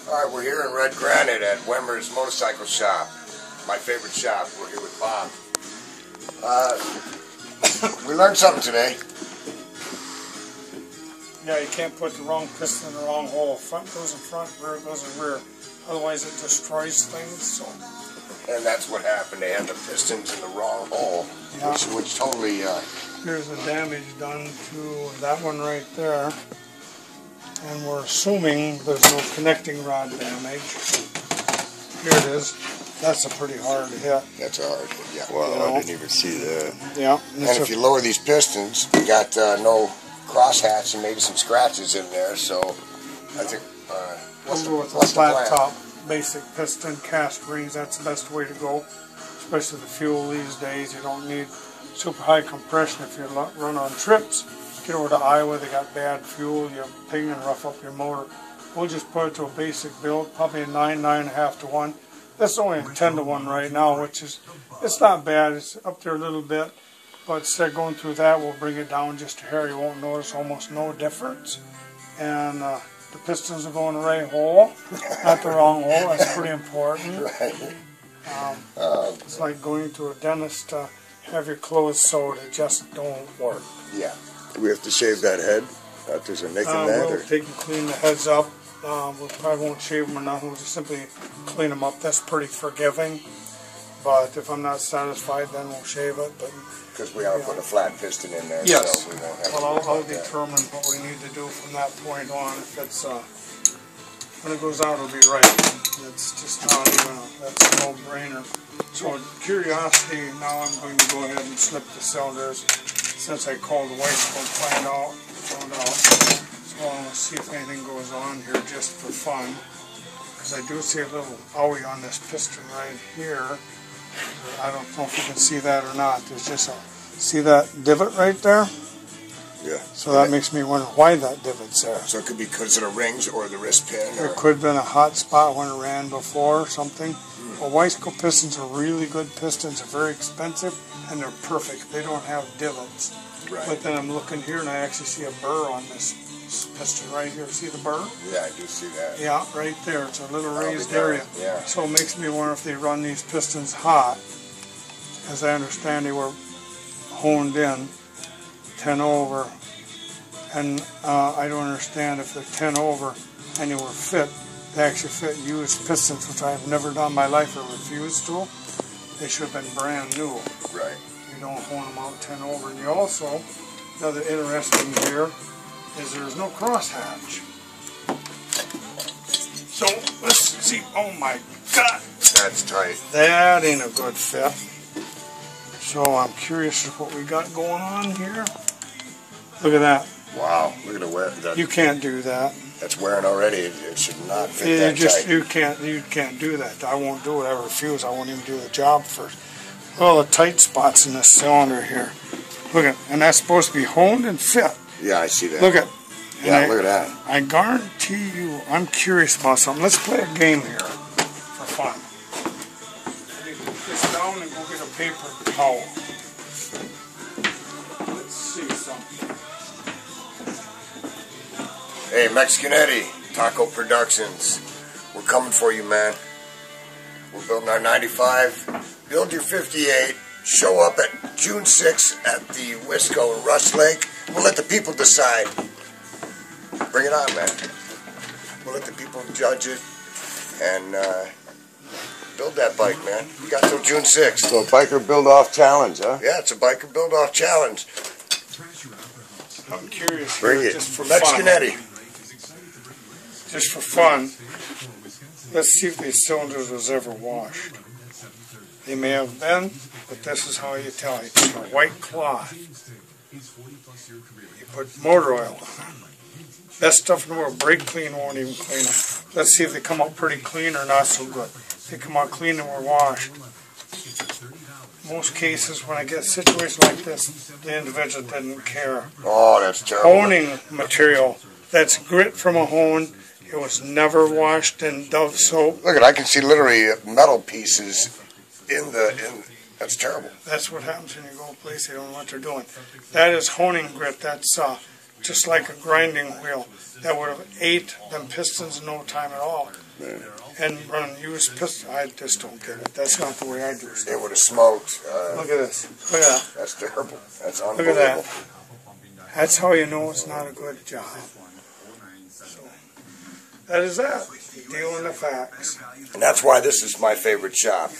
Alright, we're here in Redgranite at Wimmers Motorcycle Shop. My favorite shop. We're here with Bob. We learned something today. Yeah, you can't put the wrong piston in the wrong hole. Front goes in front, rear goes in rear. Otherwise it destroys things. So. And that's what happened. They had the pistons in the wrong hole. Yeah. Which totally... Here's the damage done to that one right there. And we're assuming there's no connecting rod damage. Here it is. That's a pretty hard hit. That's a hard hit, yeah. Well, I didn't even see that. Yeah. And if you lower these pistons, you got no crosshatch and maybe some scratches in there, so I think... We'll go with a flat top, basic piston, cast rings. That's the best way to go, especially the fuel these days. You don't need super high compression if you run on trips. Get over to Iowa, they got bad fuel, you ping and rough up your motor. We'll just put it to a basic build, probably a 9.5 to 1. That's only a 10 to 1 right now, which is, it's not bad, it's up there a little bit. But instead of going through that, we'll bring it down just a hair. You won't notice almost no difference. And the pistons are going in the right hole, not the wrong hole, that's pretty important. It's like going to a dentist to have your clothes sewed, it just don't work. Yeah. Do we have to shave that head? There's a nick in that? We'll take and clean the heads up. We probably won't shave them or nothing. We'll just simply clean them up. That's pretty forgiving. But if I'm not satisfied, then we'll shave it. Because we are putting a flat piston in there, yes. So we won't have I'll determine what we need to do from that point on. If it's when it goes out, it'll be right. It's just not even. That's a no-brainer. So, curiosity. Now I'm going to go ahead and slip the cylinders. Since I called the wife to find out. So I'm going to see if anything goes on here just for fun. Because I do see a little owie on this piston right here. I don't know if you can see that or not. There's just a, see that divot right there? Yeah. So that makes me wonder why that divot's there. So it could be because of the rings or the wrist pin? Or? It could have been a hot spot when it ran before or something. Well, Wiseco pistons are really good pistons. They're very expensive and they're perfect. They don't have divots. Right. But then I'm looking here and I actually see a burr on this piston right here. See the burr? Yeah, I do see that. Yeah, right there. It's a little raised area. Yeah. So it makes me wonder if they run these pistons hot. As I understand, they were honed in 10 over. And I don't understand if they're 10 over and they were fit. They actually fit used pistons, which I've never done in my life or refused to. They should have been brand new. Right. You don't hone them out 10 over. And you also, another interesting here, is there's no crosshatch. So, let's see. Oh my God! That's tight. That ain't a good fit. So, I'm curious what we got going on here. Look at that. Wow, look at the wear. You can't do that. That's wearing already. It should not fit that tight. You can't do that. I won't do it. I refuse. I won't even do the job first. All the tight spots in this cylinder here. Look at, and that's supposed to be honed and fit. Yeah, I see that. Look at. Yeah, look at that. I guarantee you, I'm curious about something. Let's play a game here for fun. Let me put this down and go get a paper towel. Let's see something. Hey, Mexican Eddie, Taco Productions. We're coming for you, man. We're building our 95. Build your 58. Show up at June 6th at the Wisco in Rush Lake. We'll let the people decide. Bring it on, man. We'll let the people judge it and build that bike, man. You got till June 6th. So a biker build-off challenge, huh? Yeah, it's a biker build-off challenge. I'm curious. Bring here, it. just for Mexican fun. Eddie. Just for fun. Let's see if these cylinders was ever washed. They may have been, but this is how you tell. You take a white cloth. You put motor oil on it. Best stuff in the world. Brake clean won't even clean them. Let's see if they come out pretty clean or not so good. If they come out clean and were washed. Most cases, when I get a situation like this, the individual didn't care. Oh, that's terrible. Honing material. That's grit from a hone. It was never washed in Dove soap. Look at, I can see literally metal pieces in that's terrible. That's what happens when you go a place they don't know what they're doing. That is honing grit. That's just like a grinding wheel that would have ate them pistons in no time at all. Man. And run used pistons. I just don't get it. That's not the way I do it. It would have smoked. Look at this. Look at that. That's terrible. That's Look unbelievable. at that. That's how you know it's not a good job. So, that is that. Dealing the facts. And that's why this is my favorite shop.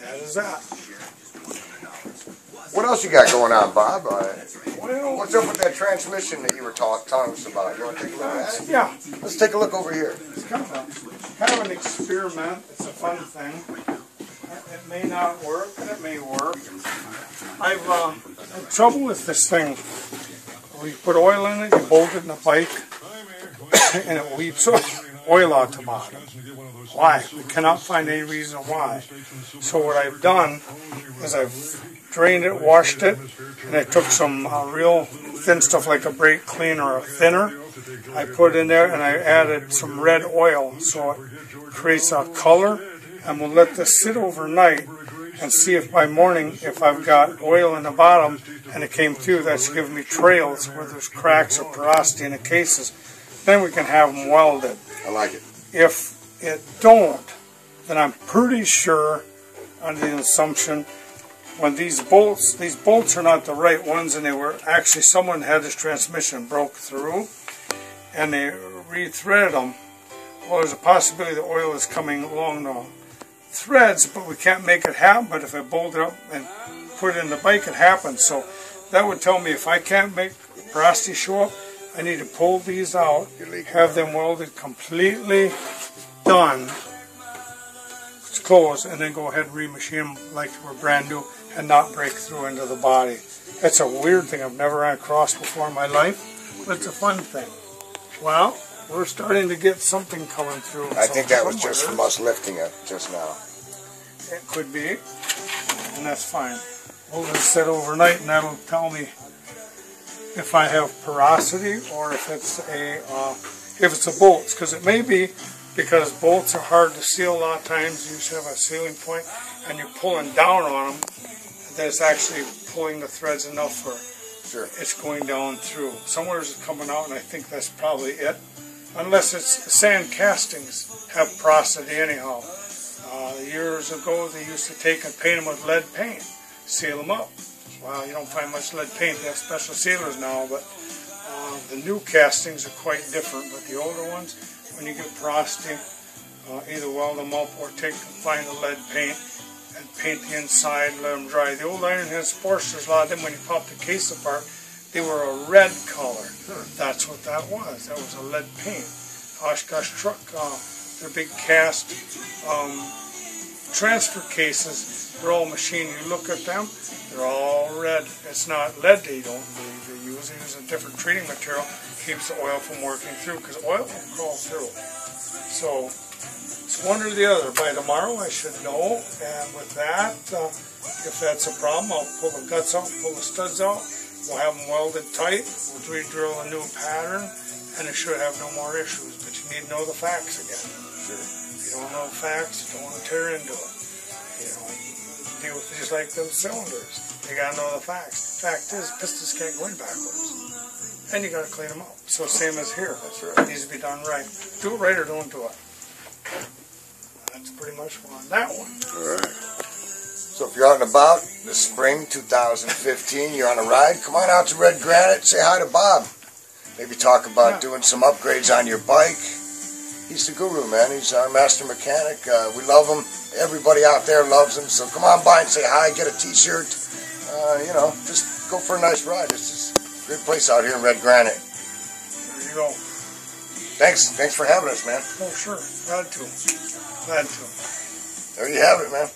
That is that. What else you got going on, Bob? Well, What's up with that transmission that you were telling us about? You want to take a look at it? yeah. Let's take a look over here. It's kind of an experiment. It's a fun thing. It may not work, and it may work. I've had trouble with this thing. We put oil in it, you bolt it in the bike, and it weeps oil out the bottom. Why? We cannot find any reason why. So what I've done is I've drained it, washed it, and I took some real thin stuff like a brake clean or a thinner. I put in there and I added some red oil so it creates a color, and we'll let this sit overnight and see if by morning, if I've got oil in the bottom and it came through, that's giving me trails where there's cracks or porosity in the cases. Then we can have them welded. I like it. If it don't, then I'm pretty sure, under the assumption, when these bolts are not the right ones, and they were actually, someone had this transmission broke through, and they rethreaded them. Well, there's a possibility the oil is coming along the threads, but we can't make it happen. But if I bolt it up and put it in the bike, it happens. So that would tell me if I can't make porosity show up, I need to pull these out, have them welded completely done, it's closed, and then go ahead and remachine them like they were brand new and not break through into the body. It's a weird thing I've never run across before in my life, but it's a fun thing. Well, we're starting to get something coming through. I think that was just from us lifting it just now. It could be, and that's fine. We'll let it sit overnight, and that'll tell me if I have porosity or if it's a bolts, because it may be because bolts are hard to seal a lot of times. You usually have a sealing point, and you're pulling down on them, that it's actually pulling the threads enough for it's going down through. Somewhere it's coming out, and I think that's probably it. Unless it's sand castings have porosity anyhow. Years ago they used to take and paint them with lead paint, seal them up. Well, you don't find much lead paint. They have special sealers now, but the new castings are quite different. But the older ones, when you get porosity, either weld them up or find the lead paint and paint the inside and let them dry. The old iron head Sportsters, a lot of them, when you pop the case apart, they were a red color. That's what that was. That was a lead paint. Oshkosh truck, their big cast transfer cases, they're all machined. You look at them, they're all red. It's not lead they don't believe they use. They use a different treating material, keeps the oil from working through, because oil will crawl through. So it's one or the other. By tomorrow I should know, and with that, if that's a problem, I'll pull the guts out, pull the studs out. We'll have them welded tight. We'll re-drill a new pattern, and it should have no more issues. But you need to know the facts again. Sure. If you don't know the facts, you don't want to tear into it. You know, deal with it just like those cylinders. You got to know the facts. Fact is, pistons can't go in backwards, and you got to clean them up. So same as here. That's right. It needs to be done right. Do it right or don't do it. That's pretty much on that one. All right. So if you're out and about this spring 2015, you're on a ride, come on out to Redgranite, say hi to Bob. Maybe talk about doing some upgrades on your bike. He's the guru, man. He's our master mechanic. We love him. Everybody out there loves him. So come on by and say hi, get a t-shirt. You know, just go for a nice ride. It's just a great place out here in Redgranite. There you go. Thanks for having us, man. Oh, sure. Glad to. Glad to. There you have it, man.